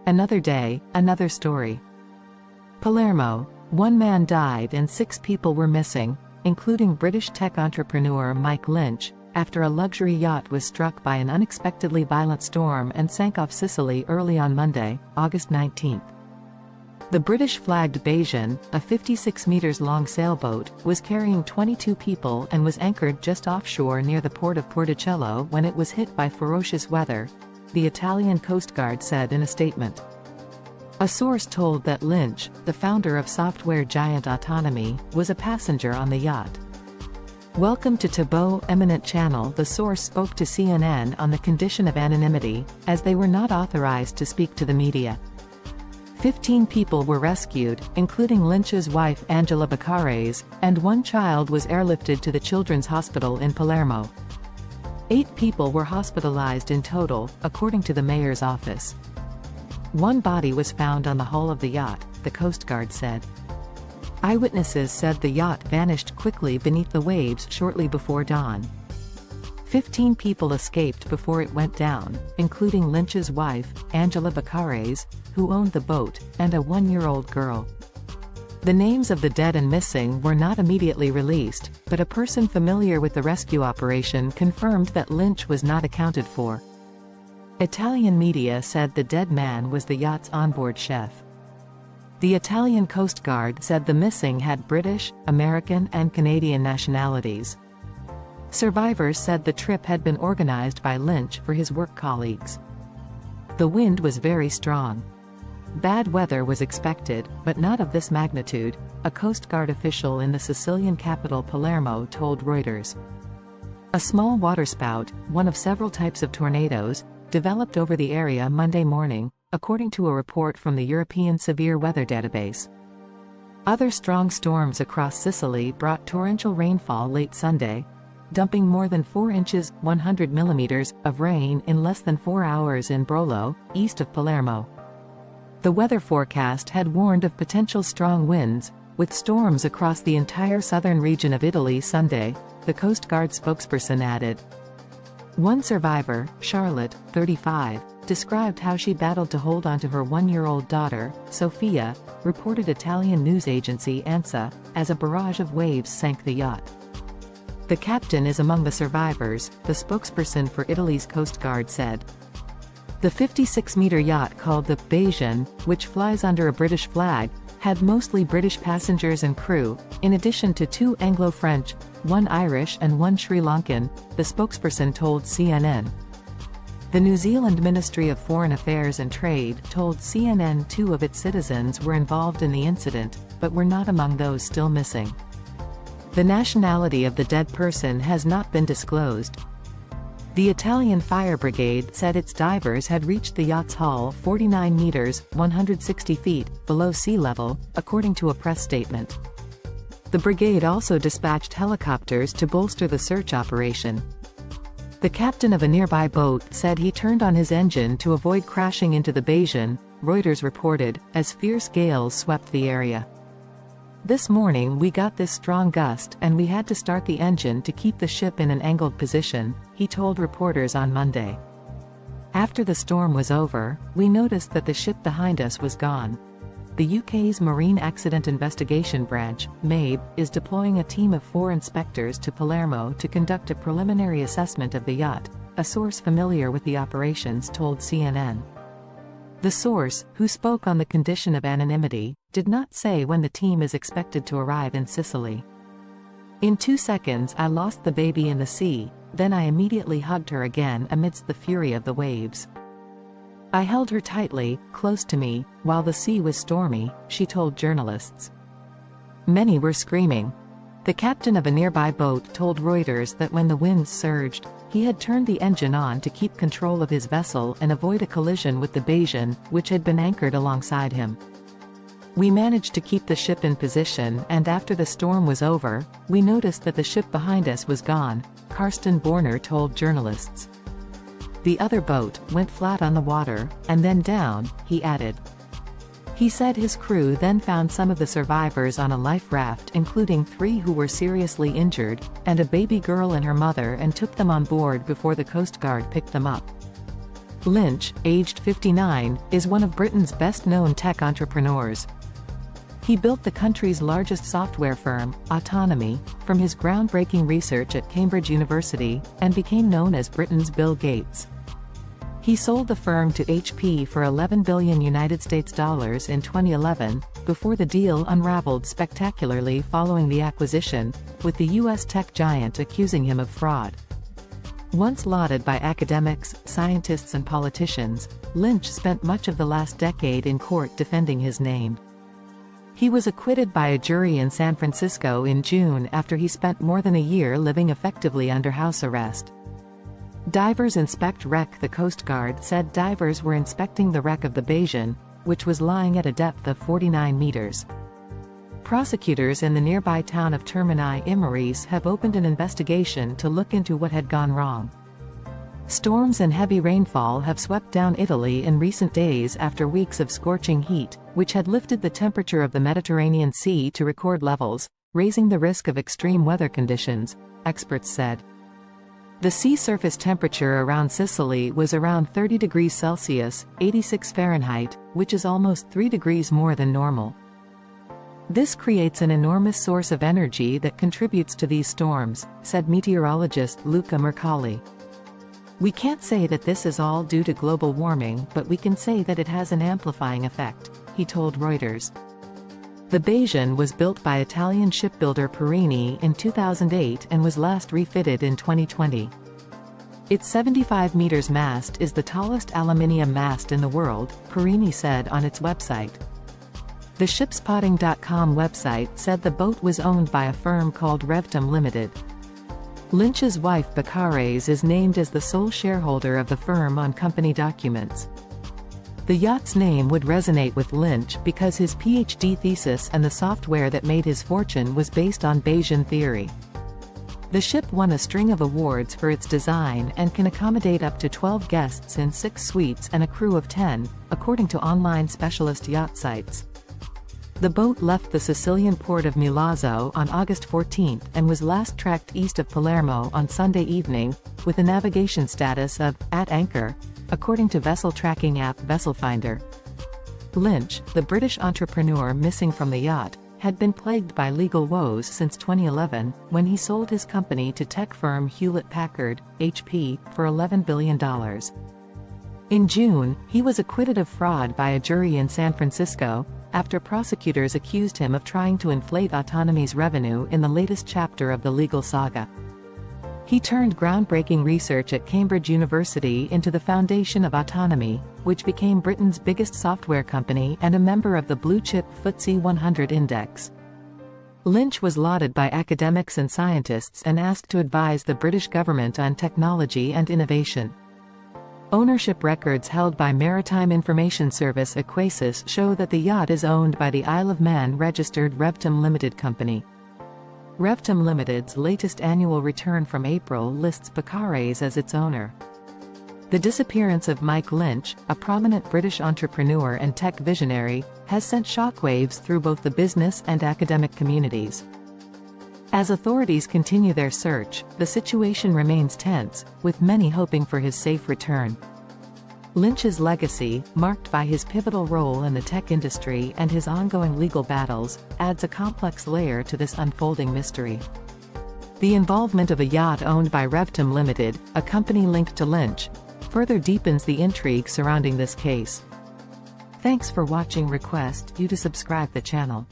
Another day, another story. Palermo, one man died and 6 people were missing, including British tech entrepreneur Mike Lynch, after a luxury yacht was struck by an unexpectedly violent storm and sank off Sicily early on Monday, August 19. The British-flagged Bayesian, a 56 meters long sailboat, was carrying 22 people and was anchored just offshore near the port of Porticello when it was hit by ferocious weather, the Italian Coast Guard said in a statement. A source told that Lynch, the founder of software giant Autonomy, was a passenger on the yacht. Welcome to Tabot Eminent Channel. The source spoke to CNN on the condition of anonymity, as they were not authorized to speak to the media. 15 people were rescued, including Lynch's wife Angela Baccares, and 1 child was airlifted to the Children's Hospital in Palermo. 8 people were hospitalized in total, according to the mayor's office. 1 body was found on the hull of the yacht, the Coast Guard said. Eyewitnesses said the yacht vanished quickly beneath the waves shortly before dawn. 15 people escaped before it went down, including Lynch's wife, Angela Baccares, who owned the boat, and a 1-year-old girl. The names of the dead and missing were not immediately released, but a person familiar with the rescue operation confirmed that Lynch was not accounted for. Italian media said the dead man was the yacht's onboard chef. The Italian Coast Guard said the missing had British, American and Canadian nationalities. Survivors said the trip had been organized by Lynch for his work colleagues. The wind was very strong. Bad weather was expected, but not of this magnitude, a Coast Guard official in the Sicilian capital Palermo told Reuters. A small waterspout, one of several types of tornadoes, developed over the area Monday morning, according to a report from the European Severe Weather Database. Other strong storms across Sicily brought torrential rainfall late Sunday, dumping more than 4 inches (100 millimeters) of rain in less than 4 hours in Brolo, east of Palermo. The weather forecast had warned of potential strong winds, with storms across the entire southern region of Italy Sunday, the Coast Guard spokesperson added. One survivor, Charlotte, 35, described how she battled to hold onto her 1-year-old daughter, Sofia, reported Italian news agency ANSA, as a barrage of waves sank the yacht. The captain is among the survivors, the spokesperson for Italy's Coast Guard said. The 56-meter yacht called the Bayesian, which flies under a British flag, had mostly British passengers and crew, in addition to 2 Anglo-French, 1 Irish and 1 Sri Lankan, the spokesperson told CNN. The New Zealand Ministry of Foreign Affairs and Trade told CNN 2 of its citizens were involved in the incident, but were not among those still missing. The nationality of the dead person has not been disclosed. The Italian fire brigade said its divers had reached the yacht's hull 49 meters, 160 feet, below sea level, according to a press statement. The brigade also dispatched helicopters to bolster the search operation. The captain of a nearby boat said he turned on his engine to avoid crashing into the Bayesian, Reuters reported, as fierce gales swept the area. This morning we got this strong gust and we had to start the engine to keep the ship in an angled position, he told reporters on Monday. After the storm was over, we noticed that the ship behind us was gone. The UK's Marine Accident Investigation Branch, MABE, is deploying a team of 4 inspectors to Palermo to conduct a preliminary assessment of the yacht, a source familiar with the operations told CNN. The source, who spoke on the condition of anonymity, did not say when the team is expected to arrive in Sicily. In 2 seconds I lost the baby in the sea, then I immediately hugged her again amidst the fury of the waves. I held her tightly, close to me, while the sea was stormy, she told journalists. Many were screaming. The captain of a nearby boat told Reuters that when the winds surged, he had turned the engine on to keep control of his vessel and avoid a collision with the Bayesian, which had been anchored alongside him. We managed to keep the ship in position and after the storm was over, we noticed that the ship behind us was gone, Karsten Borner told journalists. The other boat went flat on the water, and then down, he added. He said his crew then found some of the survivors on a life raft including 3 who were seriously injured, and a baby girl and her mother and took them on board before the Coast Guard picked them up. Lynch, aged 59, is one of Britain's best-known tech entrepreneurs. He built the country's largest software firm, Autonomy, from his groundbreaking research at Cambridge University, and became known as Britain's Bill Gates. He sold the firm to HP for $11 billion in 2011, before the deal unraveled spectacularly following the acquisition, with the US tech giant accusing him of fraud. Once lauded by academics, scientists and politicians, Lynch spent much of the last decade in court defending his name. He was acquitted by a jury in San Francisco in June after he spent more than a year living effectively under house arrest. Divers Inspect Wreck. The Coast Guard said divers were inspecting the wreck of the Bayesian, which was lying at a depth of 49 meters. Prosecutors in the nearby town of Termini Imerese have opened an investigation to look into what had gone wrong. Storms and heavy rainfall have swept down Italy in recent days after weeks of scorching heat, which had lifted the temperature of the Mediterranean Sea to record levels, raising the risk of extreme weather conditions, experts said. The sea surface temperature around Sicily was around 30 degrees Celsius, 86 Fahrenheit, which is almost 3 degrees more than normal. This creates an enormous source of energy that contributes to these storms, said meteorologist Luca Mercalli. We can't say that this is all due to global warming, but we can say that it has an amplifying effect, he told Reuters. The Bayesian was built by Italian shipbuilder Perini in 2008 and was last refitted in 2020. Its 75 meters mast is the tallest aluminium mast in the world, Perini said on its website. The shipspotting.com website said the boat was owned by a firm called Revtom Limited. Lynch's wife Bakares is named as the sole shareholder of the firm on company documents. The yacht's name would resonate with Lynch because his PhD thesis and the software that made his fortune was based on Bayesian theory. The ship won a string of awards for its design and can accommodate up to 12 guests in 6 suites and a crew of 10, according to online specialist yacht sites. The boat left the Sicilian port of Milazzo on August 14 and was last tracked east of Palermo on Sunday evening, with a navigation status of "at anchor," according to vessel tracking app VesselFinder. Lynch, the British entrepreneur missing from the yacht, had been plagued by legal woes since 2011, when he sold his company to tech firm Hewlett-Packard, HP, for $11 billion. In June, he was acquitted of fraud by a jury in San Francisco, after prosecutors accused him of trying to inflate Autonomy's revenue in the latest chapter of the legal saga. He turned groundbreaking research at Cambridge University into the foundation of Autonomy, which became Britain's biggest software company and a member of the blue-chip FTSE 100 index. Lynch was lauded by academics and scientists and asked to advise the British government on technology and innovation. Ownership records held by Maritime Information Service Aquasis show that the yacht is owned by the Isle of Man-registered Revtom Limited company. Revtom Limited's latest annual return from April lists Bakares as its owner. The disappearance of Mike Lynch, a prominent British entrepreneur and tech visionary, has sent shockwaves through both the business and academic communities. As authorities continue their search, the situation remains tense, with many hoping for his safe return. Lynch's legacy, marked by his pivotal role in the tech industry and his ongoing legal battles, adds a complex layer to this unfolding mystery. The involvement of a yacht owned by Revtom Limited, a company linked to Lynch, further deepens the intrigue surrounding this case. Thanks for watching. Request you to subscribe the channel.